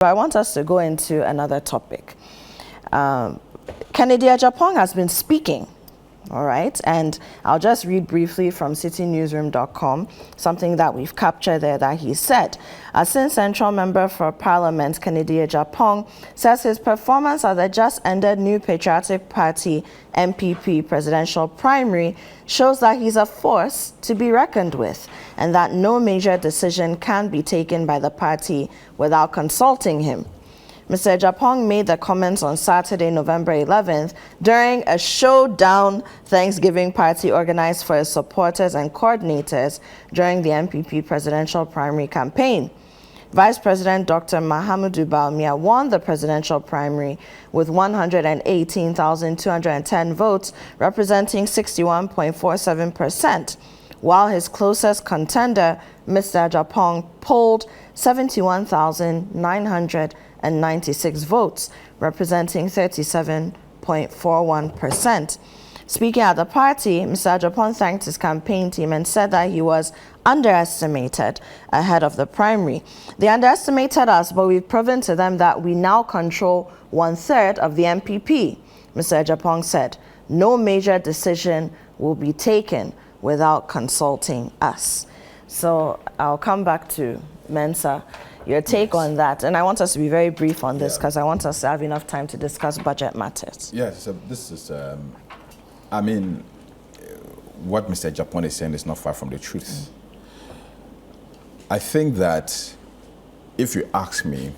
But I want us to go into another topic. Kenneth Thompson has been speaking, all right? And I'll just read briefly from citinewsroom.com, something that we've captured there that he said. Since Central Member for Parliament Kenneth Thompson says his performance at the just-ended New Patriotic Party MPP presidential primary shows that he's a force to be reckoned with and that no major decision can be taken by the party without consulting him. Mr. Thompson made the comments on Saturday, November 11th, during a showdown Thanksgiving party organized for his supporters and coordinators during the MPP presidential primary campaign. Vice President Dr. Mahamudu Bawumia won the presidential primary with 118,210 votes, representing 61.47%, while his closest contender, Mr. Thompson, polled 71,996 votes, representing 37.41%. Speaking at the party, Mr. Thompson thanked his campaign team and said that he was underestimated ahead of the primary. They underestimated us, but we've proven to them that we now control 1/3 of the MPP. Mr. Thompson said, no major decision will be taken without consulting us. So I'll come back to Mensa. Your take on that, and I want us to be very brief on this because I want us to have enough time to discuss budget matters. Yes, so this is, I mean, what Mr. Thompson is saying is not far from the truth. I think that if you ask me,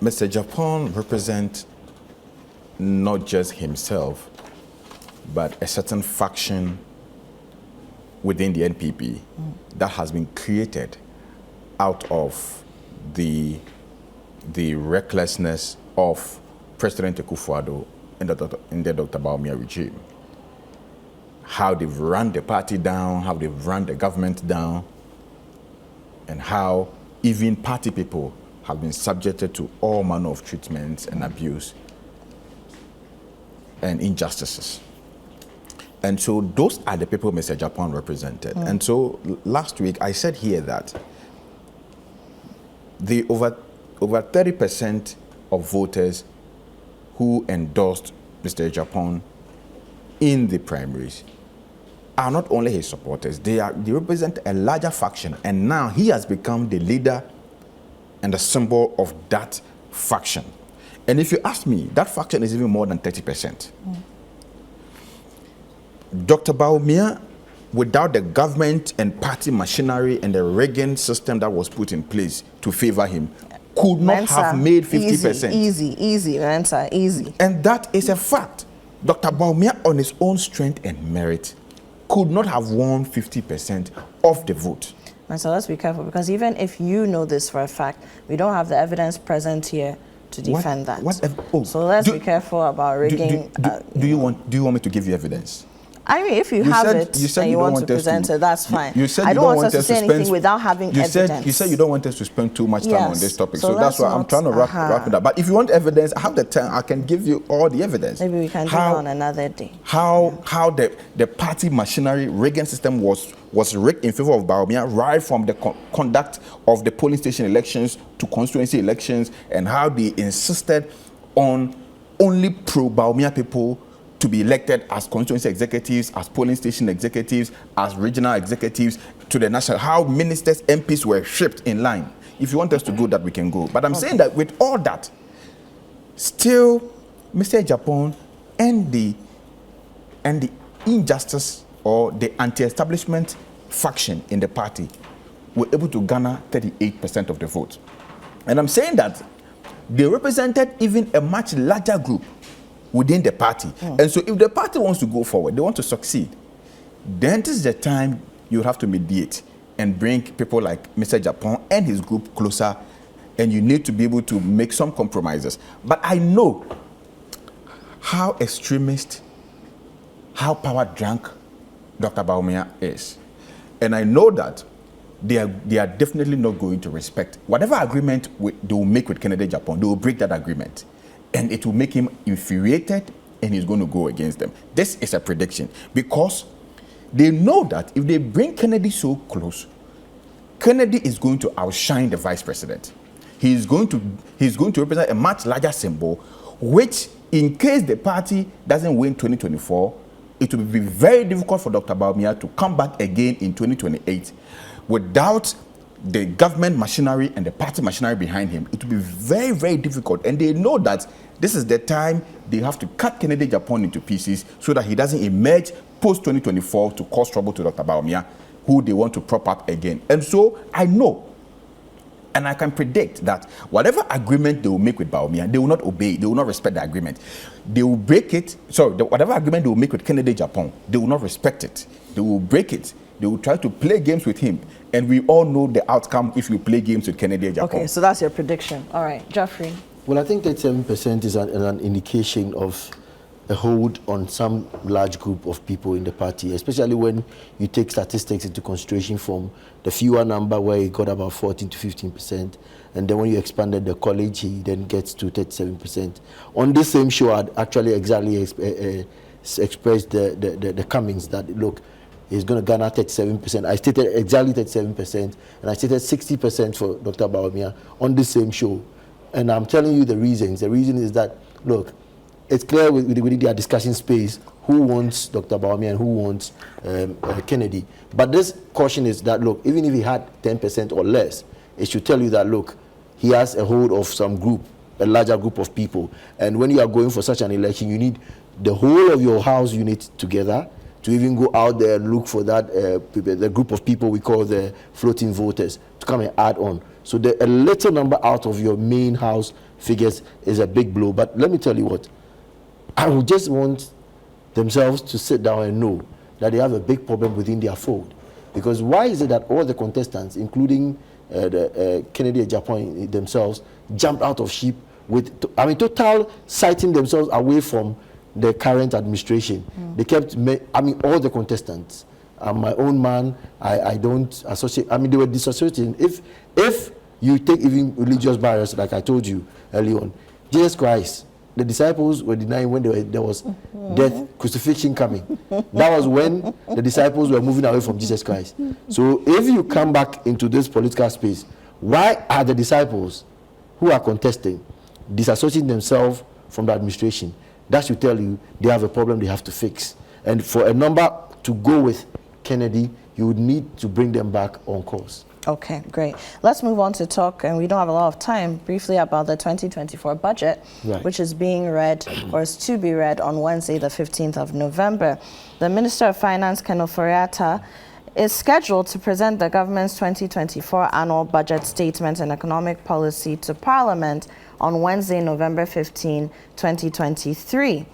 Mr. Thompson represents not just himself, but a certain faction within the NPP that has been created out of the recklessness of President Akufo-Addo in the Dr. Bawumia regime. How they've run the party down, how they've run the government down, and how even party people have been subjected to all manner of treatments and abuse and injustices. And so those are the people Mr. Thompson represented. And so last week I said here that the over 30% of voters who endorsed Mr. Thompson in the primaries are not only his supporters, they represent a larger faction, and now he has become the leader and the symbol of that faction. And if you ask me, that faction is even more than 30%. Dr. Bawumia, without the government and party machinery and the rigging system that was put in place to favor him, could not have made 50%. Easy, Mensa, easy. And that is a fact. Dr. Bawumia, on his own strength and merit, could not have won 50% of the vote. Mensa, let's be careful, because even if you know this for a fact, we don't have the evidence present here to defend that. So let's be careful about rigging. Do you want me to give you evidence? I mean, if you have it and you want to present it, that's fine. I don't want us to say anything without having evidence. You said you don't want us to spend too much time on this topic, so that's why I'm trying to wrap it up. But if you want evidence, I have the time. I can give you all the evidence. Maybe we can do it on another day. How the party machinery rigging system was rigged in favor of Bawumia, right from the conduct of the polling station elections to constituency elections, and how they insisted on only pro-Bawumia people to be elected as constituency executives, as polling station executives, as regional executives to the national, how ministers, MPs were shipped in line. If you want us to go that, we can go. But I'm saying that with all that, still Mr. Thompson and the injustice or the anti-establishment faction in the party were able to garner 38% of the vote. And I'm saying that they represented even a much larger group within the party. And so if the party wants to go forward, they want to succeed, then this is the time you have to mediate and bring people like Mr. Thompson and his group closer, and you need to be able to make some compromises. But I know how extremist, how power drunk Dr. Bawumia is. And I know that they are definitely not going to respect whatever agreement they will make with Kenneth Thompson. They will break that agreement. And it will make him infuriated, and he's going to go against them. This is a prediction, because they know that if they bring Kennedy so close, Kennedy is going to outshine the vice president. he's going to represent a much larger symbol, which, in case the party doesn't win 2024, it will be very difficult for Dr. Bawumia to come back again in 2028 without the government machinery and the party machinery behind him. It will be very, very difficult. And they know that this is the time they have to cut Kennedy Japan into pieces so that he doesn't emerge post-2024 to cause trouble to Dr. Bawumia, who they want to prop up again. And so I know, and I can predict that whatever agreement they will make with Bawumia, they will not obey, they will not respect the agreement. They will break it. Whatever agreement they will make with Kennedy Japan, they will not respect it. They will break it. They will try to play games with him. And we all know the outcome if you play games with Kennedy Japan. Okay, so that's your prediction. All right, Geoffrey. Well, I think that 7% is an indication of a hold on some large group of people in the party, especially when you take statistics into consideration from the fewer number where he got about 14 to 15%, and then when you expanded the college, he then gets to 37%. On this same show, I'd actually exactly expressed the comings that, look, he's going to garner 37%. I stated exactly 37%, and I stated 60% for Dr. Bawumia on the same show. And I'm telling you the reasons. The reason is that, look, it's clear within their discussion space who wants Dr. Bawumia and who wants Kennedy. But this caution is that, look, even if he had 10% or less, it should tell you that, look, he has a hold of some group, a larger group of people. And when you are going for such an election, you need the whole of your house unit together to even go out there and look for that the group of people we call the floating voters to come and add on. So a little number out of your main house figures is a big blow. But let me tell you what, I would just want themselves to sit down and know that they have a big problem within their fold. Because why is it that all the contestants, including the Kennedy Japan themselves, jumped out of ship with, total citing themselves away from the current administration? They kept, all the contestants. I'm my own man. I don't associate. They were disassociating. If you take even religious barriers, like I told you early on, Jesus Christ, the disciples were denying when there was death, crucifixion coming. That was when the disciples were moving away from Jesus Christ. So if you come back into this political space, why are the disciples who are contesting disassociating themselves from the administration? That should tell you they have a problem they have to fix. And for a number to go with Kennedy, you would need to bring them back on course. Okay, great. Let's move on to talk, and we don't have a lot of time, briefly about the 2024 budget, right, which is being read, or is to be read, on Wednesday, the 15th of November. The Minister of Finance, Kenneth Thompson, is scheduled to present the government's 2024 annual budget statement and economic policy to Parliament on Wednesday, November 15, 2023.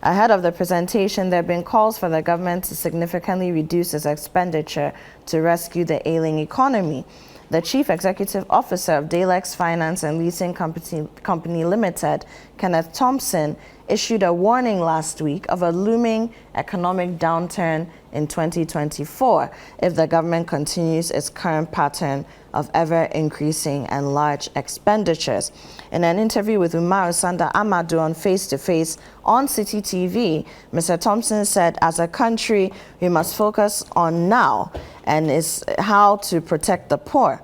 Ahead of the presentation, there have been calls for the government to significantly reduce its expenditure to rescue the ailing economy. The Chief Executive Officer of Dalex Finance and Leasing Company Limited, Kenneth Thompson, issued a warning last week of a looming economic downturn in 2024 if the government continues its current pattern of ever-increasing and large expenditures. In an interview with Umar Sanda Amadou on Face to Face on Citi TV, Mr. Thompson said, as a country, we must focus on now and is how to protect the poor.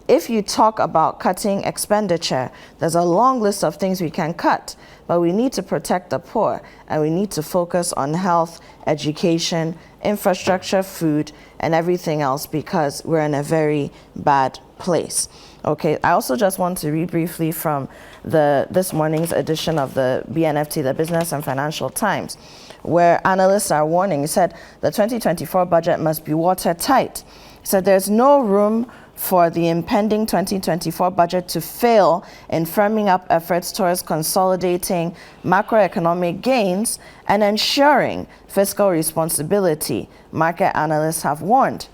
If you talk about cutting expenditure, there's a long list of things we can cut, but we need to protect the poor, and we need to focus on health, education, infrastructure, food, and everything else, because we're in a very bad place. Okay, I also just want to read briefly from this morning's edition of the BNFT, the Business and Financial Times, where analysts are warning. He said the 2024 budget must be watertight. He said there's no room for the impending 2024 budget to fail in firming up efforts towards consolidating macroeconomic gains and ensuring fiscal responsibility, market analysts have warned.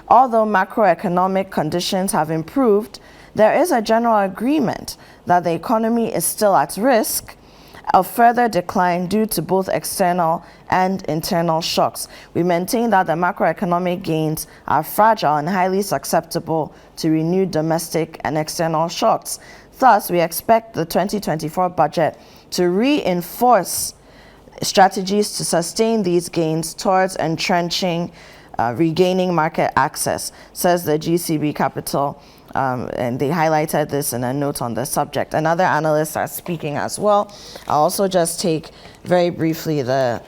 Although macroeconomic conditions have improved, there is a general agreement that the economy is still at risk of further decline due to both external and internal shocks. We maintain that the macroeconomic gains are fragile and highly susceptible to renewed domestic and external shocks. Thus, we expect the 2024 budget to reinforce strategies to sustain these gains towards entrenching, regaining market access, says the GCB Capital and they highlighted this in a note on the subject. And other analysts are speaking as well. I'll also just take very briefly the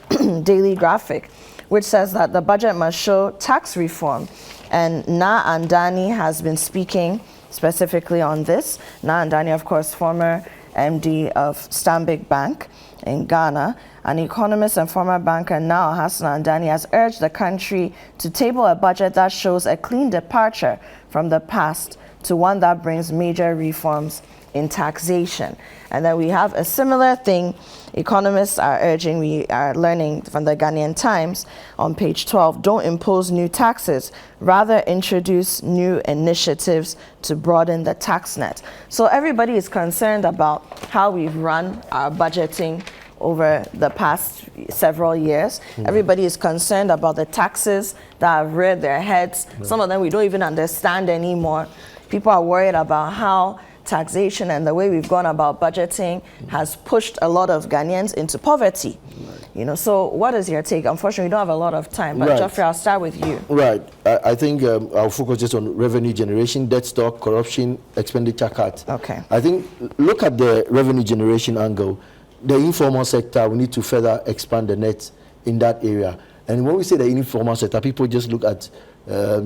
Daily Graphic, which says that the budget must show tax reform. And Na Andani has been speaking specifically on this. Na Andani, of course, former MD of Stanbic Bank in Ghana. An economist and former banker now, Hassan Andani, has urged the country to table a budget that shows a clean departure from the past to one that brings major reforms in taxation. And then we have a similar thing economists are urging, we are learning from the Ghanaian Times on page 12, don't impose new taxes, rather introduce new initiatives to broaden the tax net. So everybody is concerned about how we've run our budgeting over the past several years. Everybody is concerned about the taxes that have reared their heads. Some of them we don't even understand anymore. People are worried about how taxation and the way we've gone about budgeting has pushed a lot of Ghanaians into poverty. You know, so what is your take? Unfortunately, we don't have a lot of time, but Geoffrey, I'll start with you. Right. I think I'll focus just on revenue generation, debt stock, corruption, expenditure cut. Okay. I think, look at the revenue generation angle. The informal sector, we need to further expand the net in that area. And when we say the informal sector, people just look at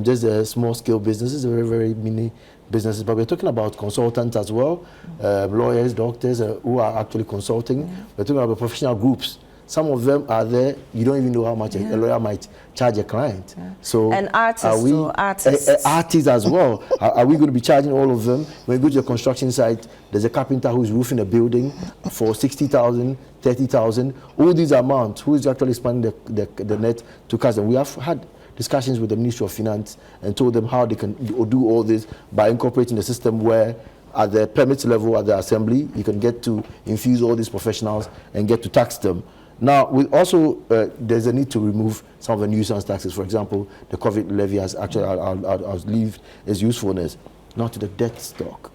just the small scale businesses, very, very mini businesses, but we're talking about consultants as well, lawyers, doctors who are actually consulting. We're talking about professional groups. Some of them are there, you don't even know how much a lawyer might charge a client. So and artists, artists as well. Are we going to be charging all of them? When you go to the construction site, there's a carpenter who's roofing a building for 60,000, 30,000. All these amounts, who is actually spending the net to catch them? We have had discussions with the Ministry of Finance and told them how they can do all this by incorporating the system where at the permit level at the assembly, you can get to infuse all these professionals and get to tax them. Now, we also, there's a need to remove some of the nuisance taxes. For example, the COVID levy has actually outlived its usefulness. Now to the debt stock.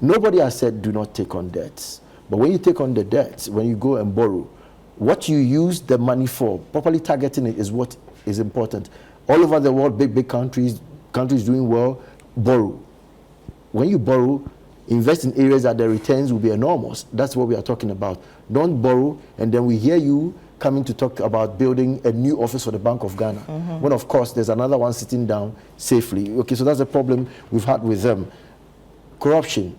Nobody has said do not take on debts. But when you take on the debts, when you go and borrow, what you use the money for, properly targeting it is what is important. All over the world, big countries doing well, borrow. When you borrow, invest in areas that the returns will be enormous. That's what we are talking about. Don't borrow, and then we hear you coming to talk about building a new office for the Bank of Ghana. When, of course, there's another one sitting down safely. Okay, so that's a problem we've had with them. Corruption.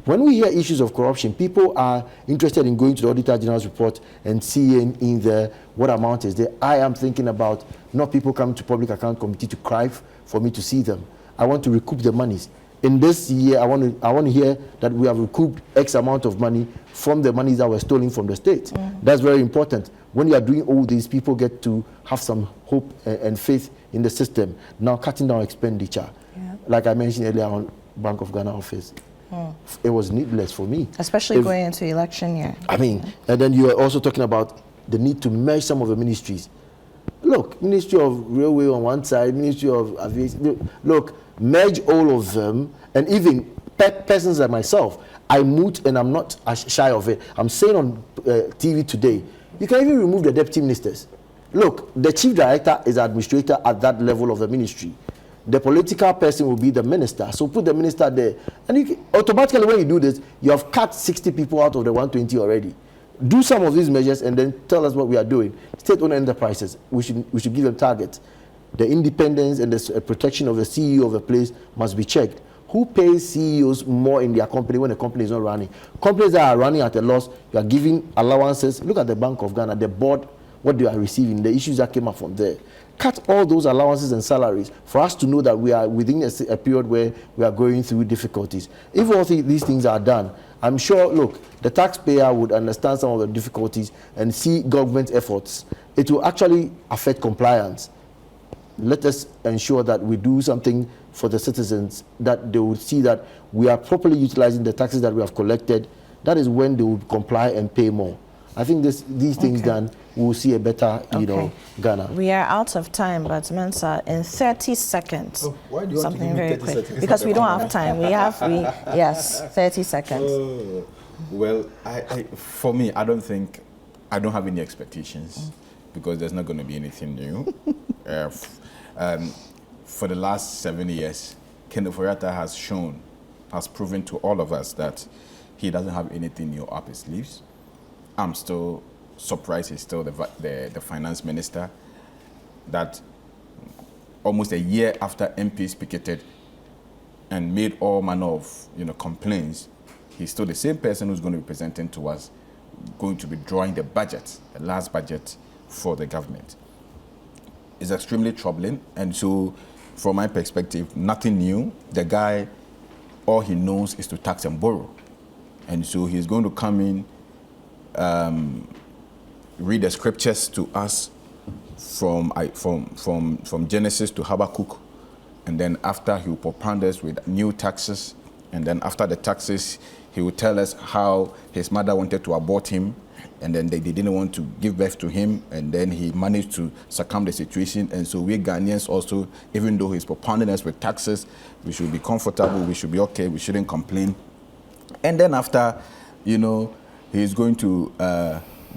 When we hear issues of corruption, people are interested in going to the Auditor General's report and seeing in there what amount is there. I am thinking about not people coming to Public Account Committee to cry for me to see them. I want to recoup the monies. In this year, I want to hear that we have recouped X amount of money from the monies that were stolen from the state. That's very important. When you are doing all these, people get to have some hope and faith in the system. Now, cutting down expenditure, like I mentioned earlier on Bank of Ghana office. It was needless for me. Especially going into election year. I mean, and then you are also talking about the need to merge some of the ministries. Look, Ministry of Railway on one side, Ministry of Aviation. Look, merge all of them, and even persons like myself, I moot and I'm not shy of it. I'm saying on TV today, you can even remove the deputy ministers. Look, the chief director is administrator at that level of the ministry. The political person will be the minister. So put the minister there. And automatically when you do this, you have cut 60 people out of the 120 already. Do some of these measures and then tell us what we are doing. State-owned enterprises, we should give them targets. The independence and the protection of the CEO of a place must be checked. Who pays CEOs more in their company when the company is not running? Companies that are running at a loss, you are giving allowances. Look at the Bank of Ghana, the board, what they are receiving, the issues that came up from there. Cut all those allowances and salaries for us to know that we are within a period where we are going through difficulties. If all these things are done, I'm sure, look, the taxpayer would understand some of the difficulties and see government efforts. It will actually affect compliance. Let us ensure that we do something for the citizens, that they will see that we are properly utilizing the taxes that we have collected. That is when they will comply and pay more. I think these things done, we will see a better, Ghana. We are out of time, but Mensa, in 30 seconds, why do you something want to very give me 30 quick. seconds? Because we don't have time. Yes, 30 seconds. Well, for me, I don't have any expectations because there's not going to be anything new. For the last 7 years, Kenneth has proven to all of us that he doesn't have anything new up his sleeves. I'm still surprised he's still the finance minister. That almost a year after MPs picketed and made all manner of complaints, he's still the same person who's going to be presenting to us, going to be drawing the budget, the last budget for the government. It's extremely troubling, and so from my perspective, nothing new. The guy, all he knows is to tax and borrow, and so he's going to come in, read the scriptures to us from Genesis to Habakkuk, and then after he will propound us with new taxes, and then after the taxes he will tell us how his mother wanted to abort him, and then they didn't want to give birth to him, and then he managed to succumb the situation. And so we Ghanaians also, even though he's propounding us with taxes, we should be comfortable, we should be okay, we shouldn't complain. And then after, he's going to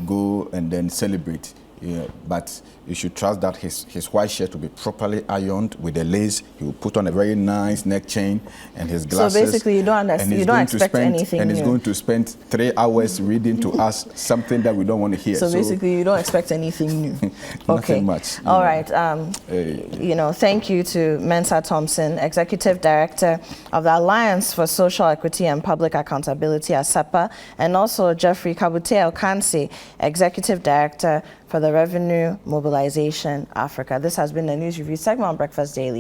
go and then celebrate. Yeah, but you should trust that his white shirt will be properly ironed with a lace. He will put on a very nice neck chain and his glasses. So basically, you don't expect anything and new. he's going to spend 3 hours reading to us something that we don't want to hear. So basically, you don't expect anything new. Nothing Okay. much. All right. Thank you to Mensa Thompson, Executive Director of the Alliance for Social Equity and Public Accountability, ASEPA, and also Jeffrey Kabute-Elkansi, Executive Director for the Revenue Mobilization Africa. This has been the News Review segment on Breakfast Daily.